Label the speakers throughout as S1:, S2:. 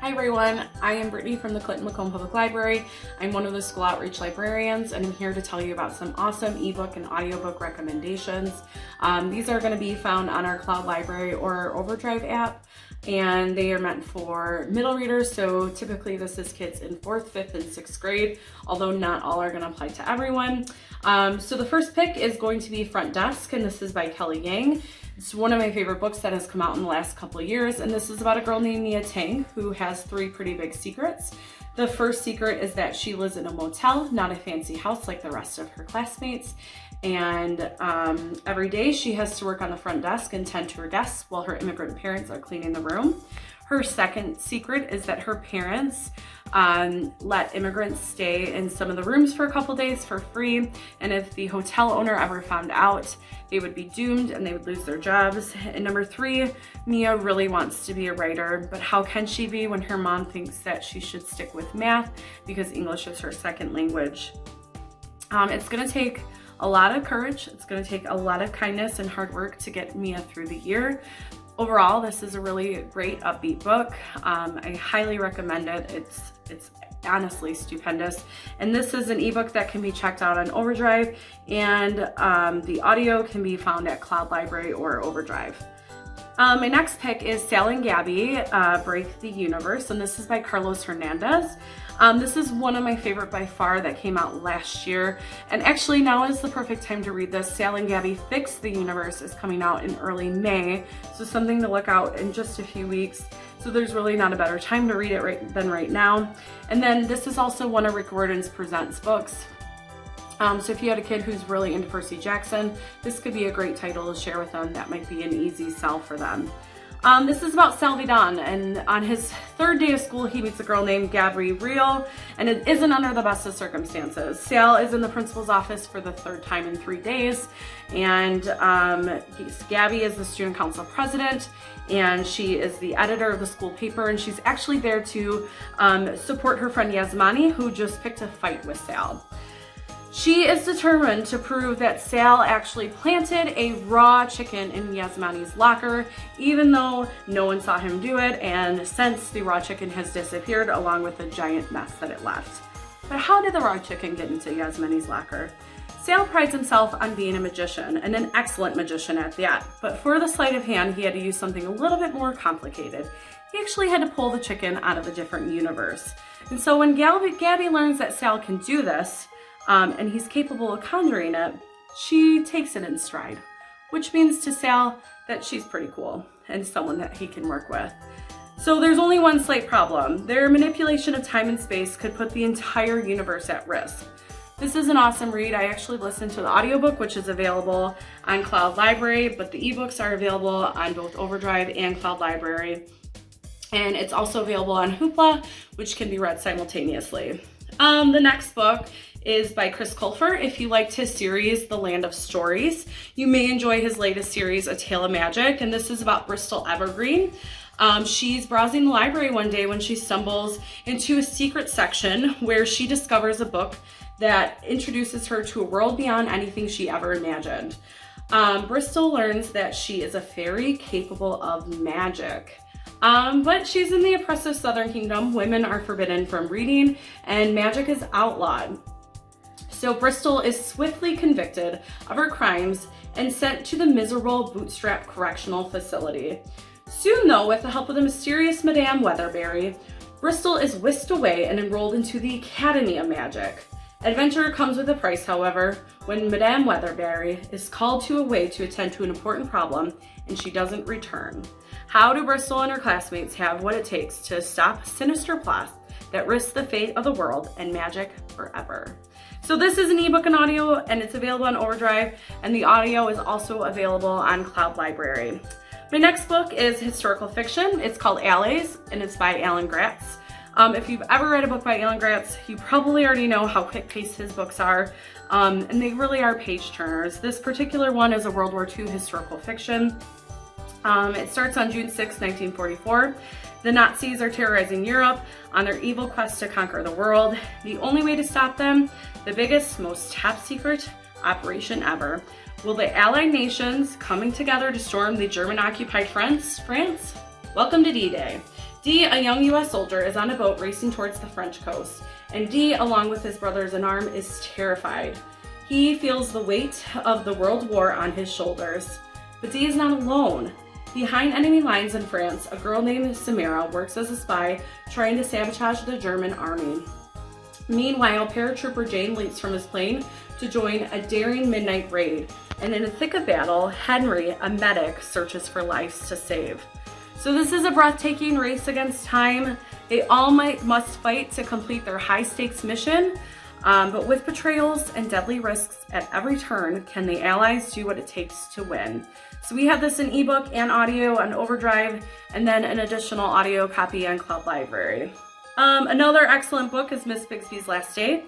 S1: Hi everyone, I am Brittany from the Clinton Macomb Public Library. I'm one of the School Outreach Librarians and I'm here to tell you about some awesome ebook and audiobook recommendations. These are going to be found on our Cloud Library or our Overdrive app, and they are meant for middle readers, so typically this is kids in 4th, 5th, and 6th grade, although not all are going to apply to everyone. So the first pick is going to be Front Desk, and this is by Kelly Yang. It's one of my favorite books that has come out in the last couple of years, and this is about a girl named Mia Tang who has 3 pretty big secrets. The first secret is that she lives in a motel, not a fancy house like the rest of her classmates, and every day she has to work on the front desk and tend to her guests while her immigrant parents are cleaning the room. Her second secret is that her parents let immigrants stay in some of the rooms for a couple days for free, and if the hotel owner ever found out, they would be doomed and they would lose their jobs. And number 3, Mia really wants to be a writer, but how can she be when her mom thinks that she should stick with math because English is her second language? It's gonna take a lot of courage, it's gonna take a lot of kindness and hard work to get Mia through the year. Overall, this is a really great upbeat book. I highly recommend it. It's honestly stupendous. And this is an ebook that can be checked out on Overdrive, and the audio can be found at Cloud Library or Overdrive. My next pick is Sal and Gabi, Break the Universe, and this is by Carlos Hernandez. This is one of my favorite by far that came out last year, and actually now is the perfect time to read this. Sal and Gabi Fix the Universe is coming out in early May, so something to look out in just a few weeks. So there's really not a better time to read it than right now. And then this is also one of Rick Riordan's Presents books. So if you had a kid who's really into Percy Jackson, this could be a great title to share with them. That might be an easy sell for them. This is about Salvidon, and on his 3rd day of school, he meets a girl named Gabi Real, and it isn't under the best of circumstances. Sal is in the principal's office for the 3rd time in 3 days, and Gabi is the student council president, and she is the editor of the school paper, and she's actually there to support her friend Yasmani, who just picked a fight with Sal. She is determined to prove that Sal actually planted a raw chicken in Yasmani's locker, even though no one saw him do it, and since the raw chicken has disappeared along with the giant mess that it left. But how did the raw chicken get into Yasmani's locker? Sal prides himself on being a magician, and an excellent magician at that, but for the sleight of hand, he had to use something a little bit more complicated. He actually had to pull the chicken out of a different universe. And so when Gabi learns that Sal can do this, and he's capable of conjuring it, she takes it in stride, which means to Sal that she's pretty cool and someone that he can work with. So there's only one slight problem. Their manipulation of time and space could put the entire universe at risk. This is an awesome read. I actually listened to the audiobook, which is available on Cloud Library, but the ebooks are available on both Overdrive and Cloud Library. And it's also available on Hoopla, which can be read simultaneously. The next book is by Colfer. If you liked his series, The Land of Stories, you may enjoy his latest series, A Tale of Magic, and this is about Bristol Evergreen. She's browsing the library one day when she stumbles into a secret section where she discovers a book that introduces her to a world beyond anything she ever imagined. Bristol learns that she is a fairy capable of magic. But she's in the oppressive Southern Kingdom. Women are forbidden from reading, and magic is outlawed. So Bristol is swiftly convicted of her crimes and sent to the miserable Bootstrap Correctional Facility. Soon though, with the help of the mysterious Madame Weatherberry, Bristol is whisked away and enrolled into the Academy of Magic. Adventure comes with a price, however, when Madame Weatherberry is called away to attend to an important problem and she doesn't return. How do Bristol and her classmates have what it takes to stop sinister plots that risk the fate of the world and magic forever? So this is an ebook and audio, and it's available on Overdrive, and the audio is also available on Cloud Library. My next book is historical fiction. It's called Allays, and it's by Alan Gratz. If you've ever read a book by Alan Gratz, you probably already know how quick-paced his books are, and they really are page-turners. This particular one is a World War II historical fiction. It starts on June 6, 1944. The Nazis are terrorizing Europe on their evil quest to conquer the world. The only way to stop them, the biggest, most top-secret operation ever. Will the Allied nations coming together to storm the German-occupied France? Welcome to D-Day. D, a young US soldier, is on a boat racing towards the French coast, and D, along with his brothers in arms, is terrified. He feels the weight of the world war on his shoulders. But D is not alone. Behind enemy lines in France, a girl named Samara works as a spy trying to sabotage the German army. Meanwhile, paratrooper Jane leaps from his plane to join a daring midnight raid, and in the thick of battle, Henry, a medic, searches for lives to save. So this is a breathtaking race against time. They all must fight to complete their high-stakes mission, but with betrayals and deadly risks at every turn, can the Allies do what it takes to win? So we have this in ebook and audio on Overdrive, and then an additional audio copy on Cloud Library. Another excellent book is Miss Bixby's Last Day.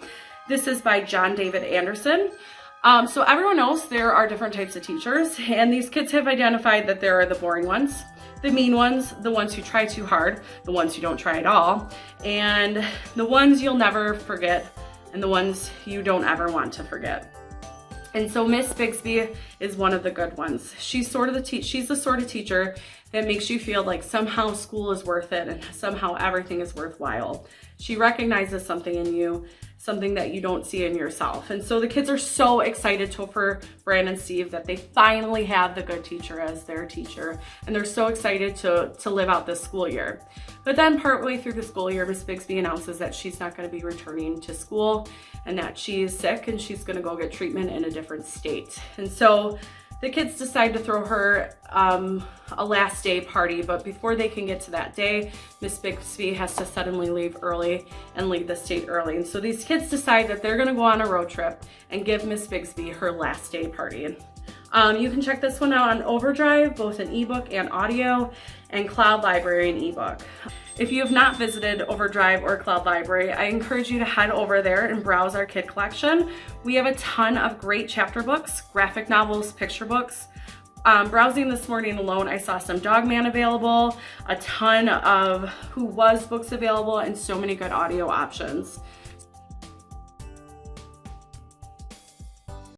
S1: This is by John David Anderson. So everyone knows there are different types of teachers, and these kids have identified that there are the boring ones, the mean ones, the ones who try too hard, the ones who don't try at all, and the ones you'll never forget, and the ones you don't ever want to forget. And so Miss Bixby is one of the good ones. She's the sort of teacher that makes you feel like somehow school is worth it and somehow everything is worthwhile. She recognizes something in you, something that you don't see in yourself. And so the kids are so excited for Brandon and Steve that they finally have the good teacher as their teacher. And they're so excited to live out this school year. But then partway through the school year, Miss Bixby announces that she's not going to be returning to school and that she's sick and she's going to go get treatment in a different state. And so the kids decide to throw her a last day party, but before they can get to that day, Miss Bixby has to suddenly leave early and leave the state early. And so these kids decide that they're gonna go on a road trip and give Miss Bixby her last day party. You can check this one out on Overdrive, both in ebook and audio, and Cloud Library and ebook. If you have not visited Overdrive or Cloud Library, I encourage you to head over there and browse our kid collection. We have a ton of great chapter books, graphic novels, picture books. Browsing this morning alone, I saw some Dogman available, a ton of Who Was books available, and so many good audio options.